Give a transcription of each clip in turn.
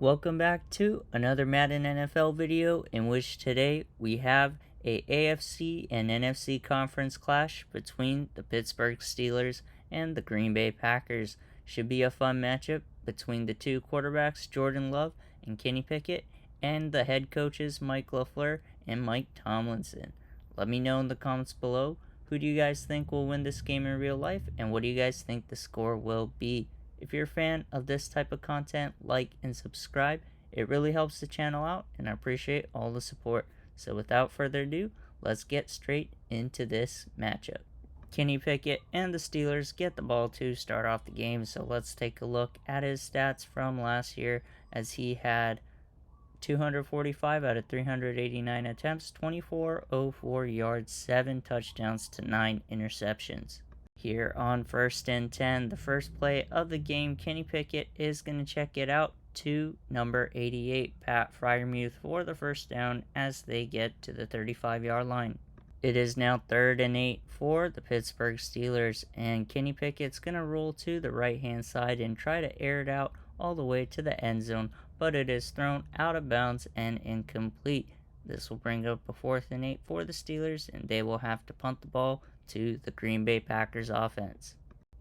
Welcome back to another Madden NFL video in which today we have a AFC and NFC conference clash between the Pittsburgh Steelers and the Green Bay Packers. Should be a fun matchup between the two quarterbacks, Jordan Love and Kenny Pickett, and the head coaches, Mike LaFleur and Mike Tomlinson. Let me know in the comments below, who do you guys think will win this game in real life, and what do you guys think the score will be? If you're a fan of this type of content, like and subscribe. It really helps the channel out, and I appreciate all the support. So without further ado, let's get straight into this matchup. Kenny Pickett and the Steelers get the ball to start off the game, so let's take a look at his stats from last year, as he had 245 out of 389 attempts, 2404 yards, 7 touchdowns to 9 interceptions. Here on 1st and 10, the first play of the game, Kenny Pickett is going to check it out to number 88, Pat Freiermuth, for the first down as they get to the 35-yard line. It is now 3rd and 8 for the Pittsburgh Steelers, and Kenny Pickett's going to roll to the right-hand side and try to air it out all the way to the end zone, but it is thrown out of bounds and incomplete. This will bring up a 4th and 8 for the Steelers, and they will have to punt the ball to the Green Bay Packers offense.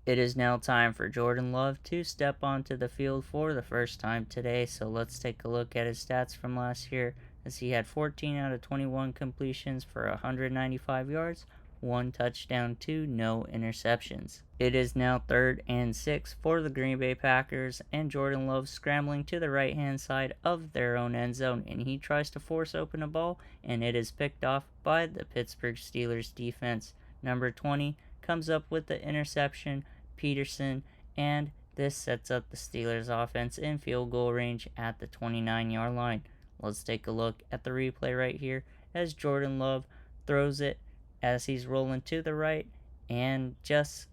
It is now time for Jordan Love to step onto the field for the first time today, so let's take a look at his stats from last year, as he had 14 out of 21 completions for 195 yards, 1 touchdown to no interceptions. It is now 3rd and 6 for the Green Bay Packers, and Jordan Love scrambling to the right hand side of their own end zone, and he tries to force open a ball, and it is picked off by the Pittsburgh Steelers defense. Number 20 comes up with the interception, Peterson, and this sets up the Steelers offense in field goal range at the 29-yard line. Let's take a look at the replay right here as Jordan Love throws it as he's rolling to the right and just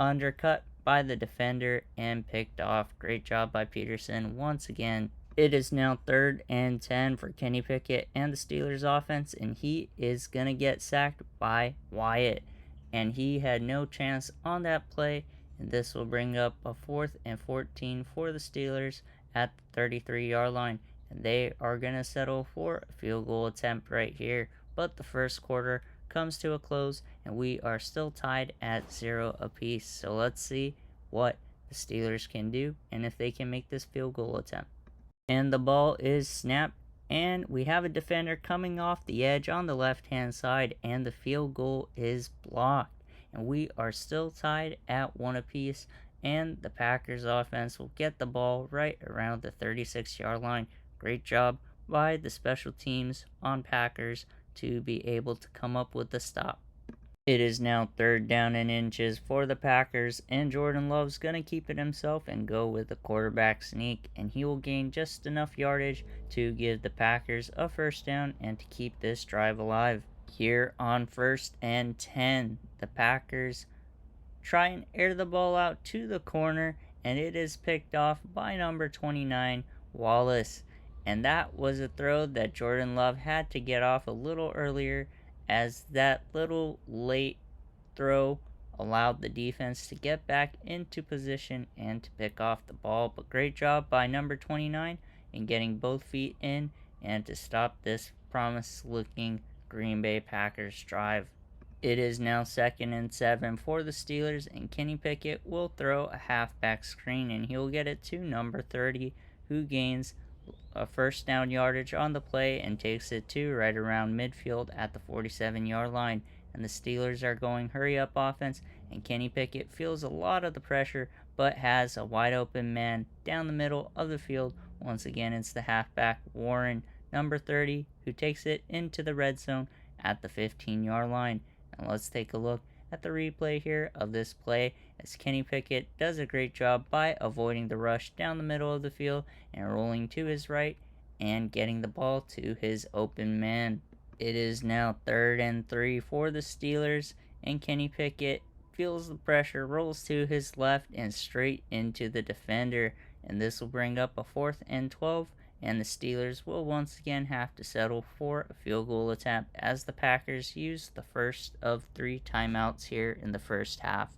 undercut by the defender and picked off. Great job by Peterson once again. It is now 3rd and 10 for Kenny Pickett and the Steelers offense, and he is going to get sacked by Wyatt. And he had no chance on that play, and this will bring up a 4th and 14 for the Steelers at the 33-yard line. And they are going to settle for a field goal attempt right here. But the first quarter comes to a close, and we are still tied at 0 apiece. So let's see what the Steelers can do and if they can make this field goal attempt. And the ball is snapped, and we have a defender coming off the edge on the left-hand side, and the field goal is blocked. And we are still tied at 1 apiece, and the Packers offense will get the ball right around the 36-yard line. Great job by the special teams on Packers to be able to come up with the stop. It is now 3rd down and inches for the Packers, and Jordan Love's going to keep it himself and go with a quarterback sneak, and he will gain just enough yardage to give the Packers a first down and to keep this drive alive. Here on 1st and 10, the Packers try and air the ball out to the corner, and it is picked off by number 29, Wallace. And that was a throw that Jordan Love had to get off a little earlier, as that little late throw allowed the defense to get back into position and to pick off the ball. But great job by number 29 in getting both feet in and to stop this promised-looking Green Bay Packers drive. It is now 2nd and 7 for the Steelers, and Kenny Pickett will throw a halfback screen, and he'll get it to number 30, who gains a first down yardage on the play and takes it to right around midfield at the 47-yard line. And the Steelers are going hurry up offense, and Kenny Pickett feels a lot of the pressure but has a wide open man down the middle of the field. Once again, it's the halfback Warren, number 30, who takes it into the red zone at the 15-yard line. And let's take a look at the replay here of this play, as Kenny Pickett does a great job by avoiding the rush down the middle of the field and rolling to his right and getting the ball to his open man. It is now 3rd and 3 for the Steelers, and Kenny Pickett feels the pressure, rolls to his left and straight into the defender, and this will bring up a 4th and 12, and the Steelers will once again have to settle for a field goal attempt, as the Packers use the first of 3 timeouts here in the first half.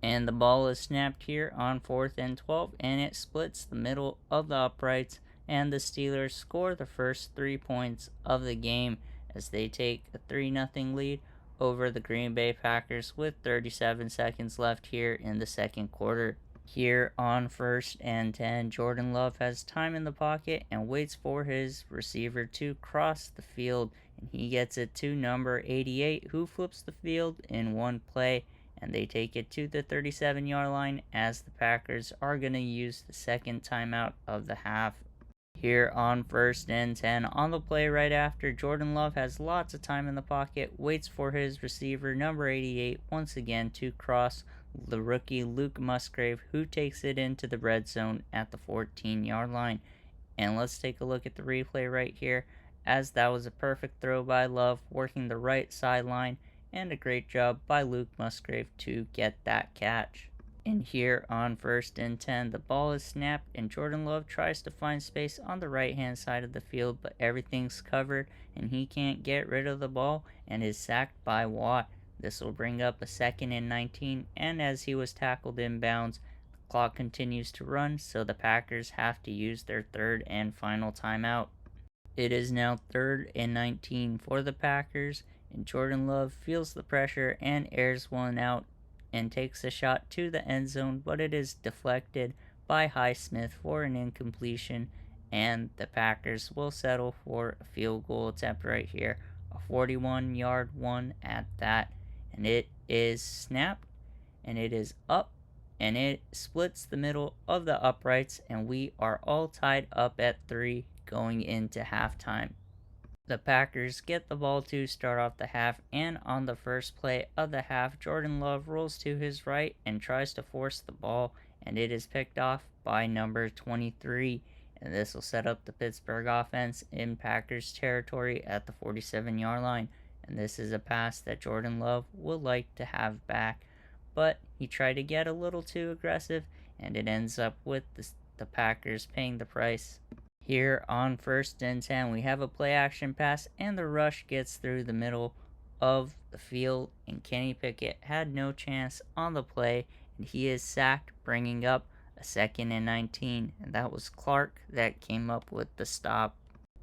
And the ball is snapped here on 4th and 12, and it splits the middle of the uprights, and the Steelers score the first 3 points of the game as they take a 3-0 lead over the Green Bay Packers with 37 seconds left here in the second quarter. Here on 1st and 10, Jordan Love has time in the pocket and waits for his receiver to cross the field, and he gets it to number 88, who flips the field in one play, and they take it to the 37-yard line as the Packers are going to use the second timeout of the half. Here on 1st and 10, on the play right after, Jordan Love has lots of time in the pocket, waits for his receiver, number 88, once again to cross the rookie Luke Musgrave, who takes it into the red zone at the 14-yard line. And let's take a look at the replay right here, as that was a perfect throw by Love, working the right sideline, and a great job by Luke Musgrave to get that catch. And here on 1st and 10, the ball is snapped and Jordan Love tries to find space on the right hand side of the field, but everything's covered and he can't get rid of the ball and is sacked by Watt. This will bring up a 2nd and 19, and as he was tackled inbounds, the clock continues to run, so the Packers have to use their third and final timeout. It is now 3rd and 19 for the Packers, and Jordan Love feels the pressure and airs one out and takes a shot to the end zone, but it is deflected by Highsmith for an incompletion, and the Packers will settle for a field goal attempt right here, a 41-yard one at that, and it is snapped, and it is up, and it splits the middle of the uprights, and we are all tied up at 3 going into halftime. The Packers get the ball to start off the half, and on the first play of the half, Jordan Love rolls to his right and tries to force the ball, and it is picked off by number 23, and this will set up the Pittsburgh offense in Packers territory at the 47-yard line, and this is a pass that Jordan Love would like to have back, but he tried to get a little too aggressive, and it ends up with the Packers paying the price. Here on 1st and 10, we have a play action pass, and the rush gets through the middle of the field, and Kenny Pickett had no chance on the play, and he is sacked, bringing up a 2nd and 19, and that was Clark that came up with the stop.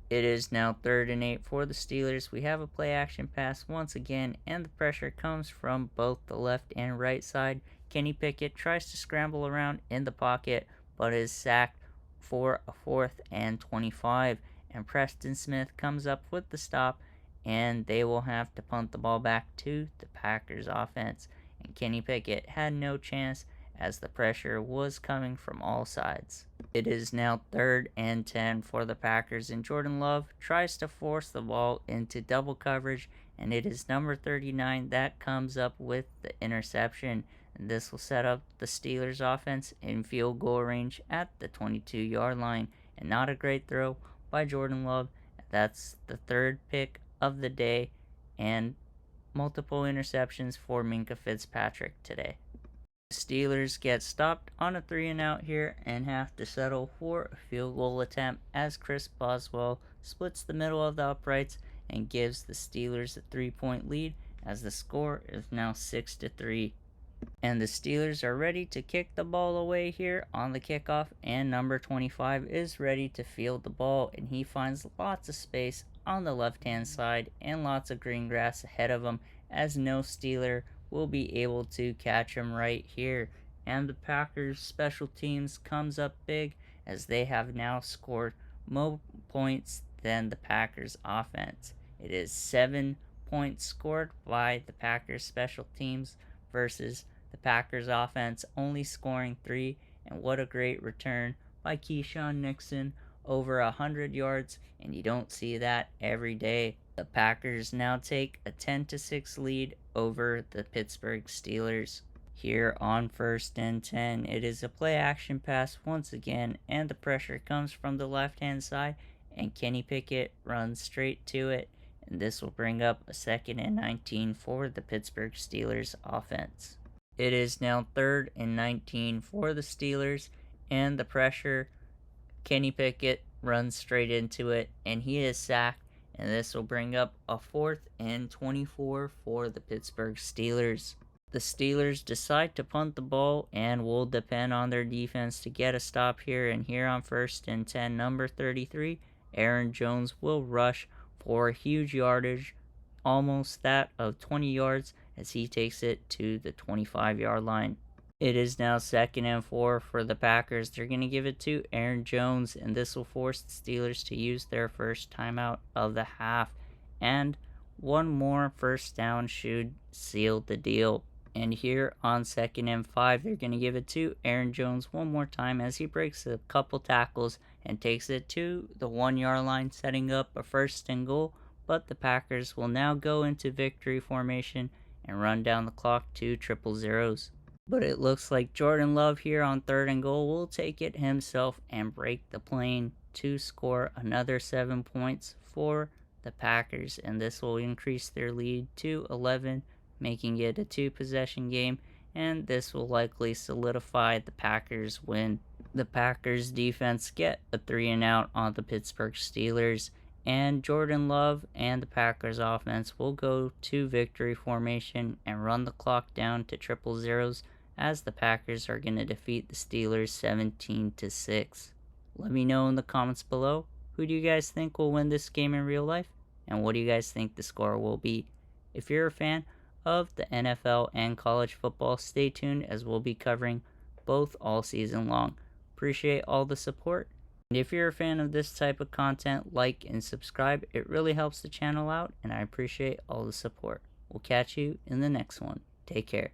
It is now 3rd and 8 for the Steelers. We have a play action pass once again, and the pressure comes from both the left and right side. Kenny Pickett tries to scramble around in the pocket, but is sacked for a 4th and 25, and Preston Smith comes up with the stop, and they will have to punt the ball back to the Packers offense, and Kenny Pickett had no chance as the pressure was coming from all sides. It is now 3rd and 10 for the Packers, and Jordan Love tries to force the ball into double coverage, and it is number 39 that comes up with the interception. And this will set up the Steelers offense in field goal range at the 22-yard line, and not a great throw by Jordan Love. That's the 3rd pick of the day, and multiple interceptions for Minkah Fitzpatrick today. The Steelers get stopped on a 3-and-out here and have to settle for a field goal attempt as Chris Boswell splits the middle of the uprights and gives the Steelers a 3-point lead, as the score is now 6-3. And the Steelers are ready to kick the ball away here on the kickoff, and number 25 is ready to field the ball, and he finds lots of space on the left-hand side and lots of green grass ahead of him, as no Steeler will be able to catch him right here. And the Packers special teams comes up big, as they have now scored more points than the Packers offense. It is 7 points scored by the Packers special teams versus the Packers offense only scoring 3, and what a great return by Keyshawn Nixon, over 100 yards, and you don't see that every day. The Packers now take a 10-6 lead over the Pittsburgh Steelers. Here on 1st and 10, it is a play action pass once again, and the pressure comes from the left hand side, and Kenny Pickett runs straight to it, and this will bring up a 2nd and 19 for the Pittsburgh Steelers offense. It is now 3rd and 19 for the Steelers, and the pressure, Kenny Pickett runs straight into it, and he is sacked, and this will bring up a 4th and 24 for the Pittsburgh Steelers. The Steelers decide to punt the ball and will depend on their defense to get a stop here. And here on 1st and 10, number 33, Aaron Jones will rush for huge yardage, almost that of 20 yards, as he takes it to the 25-yard line. It is now 2nd and 4 for the Packers. They're going to give it to Aaron Jones, and this will force the Steelers to use their first timeout of the half. And one more first down should seal the deal. And here on 2nd and 5, they're going to give it to Aaron Jones one more time as he breaks a couple tackles and takes it to the 1-yard line, setting up a 1st and goal. But the Packers will now go into victory formation and run down the clock to 000. But it looks like Jordan Love here on 3rd and goal will take it himself and break the plane to score another 7 points for the Packers. And this will increase their lead to 11, making it a 2-possession game. And this will likely solidify the Packers' win. The Packers defense get a 3-and-out on the Pittsburgh Steelers. And Jordan Love and the Packers offense will go to victory formation and run the clock down to 000, as the Packers are going to defeat the Steelers 17-6. Let me know in the comments below, who do you guys think will win this game in real life, and what do you guys think the score will be? If you're a fan of the NFL and college football, stay tuned as we'll be covering both all season long. Appreciate all the support. And if you're a fan of this type of content, like and subscribe. It really helps the channel out, and I appreciate all the support. We'll catch you in the next one. Take care.